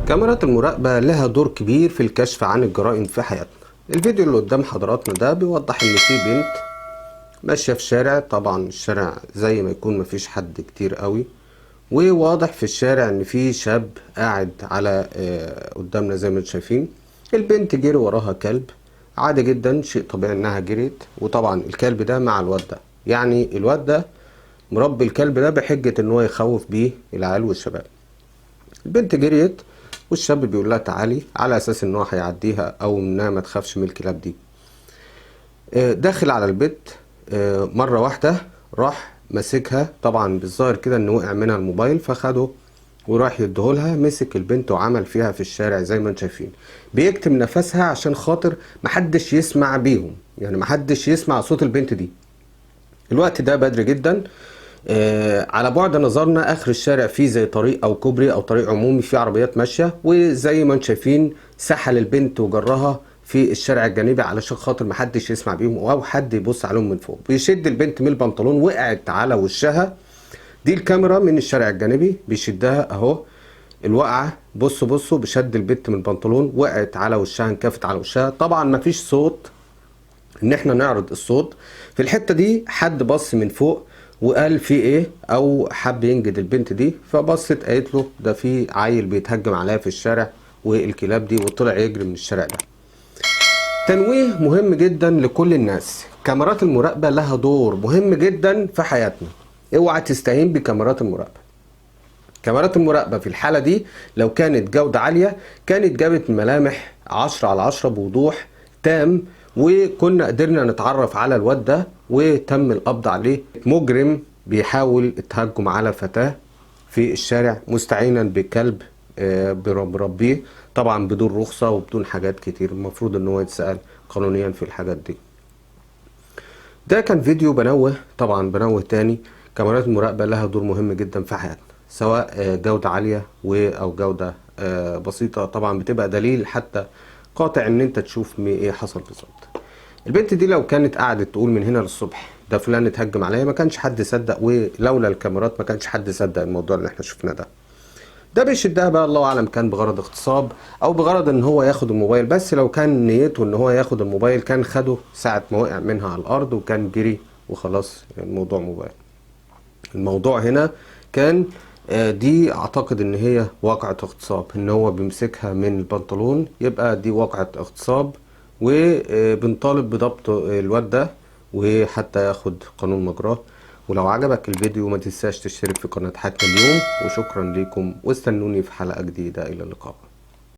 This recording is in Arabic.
كاميرات المراقبة لها دور كبير في الكشف عن الجرائم في حياتنا. الفيديو اللي قدام حضراتنا ده بيوضح ان في بنت ماشية في شارع، طبعا الشارع زي ما يكون مفيش حد كتير قوي، وواضح في الشارع ان في شاب قاعد على قدامنا زي ما انتم شايفين. البنت جري وراها كلب عادي جدا، شيء طبيعي انها جريت، وطبعا الكلب ده مع الواد ده، يعني الواد ده مربي الكلب ده بحجة ان هو يخوف بيه العيال والشباب. البنت جريت والشاب بيقول لها تعالي، على اساس ان هو هيعديها او انها ما تخافش من الكلاب دي. داخل على البيت، مرة واحدة راح ماسكها، طبعا بالظاهر كده ان وقع منها الموبايل فخده وراح يديهولها. مسك البنت وعمل فيها في الشارع زي ما انتم شايفين، بيكتم نفسها عشان خاطر محدش يسمع بيهم، يعني محدش يسمع صوت البنت دي. الوقت ده بدري جدا، على بعد نظرنا اخر الشارع فيه زي طريق او كوبري او طريق عمومي فيه عربيات ماشيه، وزي ما انتم شايفين سحل البنت وجرها في الشارع الجانبي علشان خاطر محدش يسمع بيهم او حد يبص عليهم من فوق. بيشد البنت من البنطلون، وقعت على وشها. دي الكاميرا من الشارع الجانبي بيشدها اهو. الوقعه بصوا بشد البنت من البنطلون، وقعت على وشها، انكفت على وشها. طبعا مفيش صوت ان احنا نعرض الصوت في الحتة دي. حد بص من فوق وقال في ايه، او حب ينجد البنت دي، فبصت قالت له ده في عيل بيتهجم عليها في الشارع والكلاب دي، وطلع يجري من الشارع ده. تنويه مهم جدا لكل الناس، كاميرات المراقبة لها دور مهم جدا في حياتنا. اوعى تستهين بكاميرات المراقبة. كاميرات المراقبة في الحالة دي لو كانت جودة عالية كانت جابت ملامح 10/10 بوضوح تام، وكنا قدرنا نتعرف على الواد ده وتم القبض عليه. مجرم بيحاول التهجم على فتاة في الشارع مستعينا بكلب بربيه، طبعا بدون رخصة وبدون حاجات كتير، المفروض ان هو يتسأل قانونيا في الحاجات دي. ده كان فيديو بنوه تاني، كاميرات المراقبة لها دور مهم جدا في حياتنا، سواء جودة عالية او جودة بسيطة، طبعا بتبقى دليل حتى قاطع ان انت تشوف ايه حصل بالظبط. البنت دي لو كانت قعدت تقول من هنا للصبح ده فلان اتهجم عليا، ما كانش حد صدق، ولولا الكاميرات ما كانش حد صدق الموضوع اللي احنا شفناه ده. ده بيشدها بقى الله اعلم كان بغرض اغتصاب او بغرض ان هو ياخد الموبايل، بس لو كان نيته ان هو ياخد الموبايل كان خده ساعة ما وقع منها على الارض وكان جري وخلاص الموضوع موبايل. الموضوع هنا كان دي اعتقد ان هي واقعة اغتصاب، ان هو بيمسكها من البنطلون، يبقى دي واقعة اغتصاب، وبنطالب بضبط الواد ده وحتى ياخد قانون مجراه. ولو عجبك الفيديو ما تنساش تشترك في قناة حكم اليوم، وشكرا لكم واستنوني في حلقة جديدة، الى اللقاء.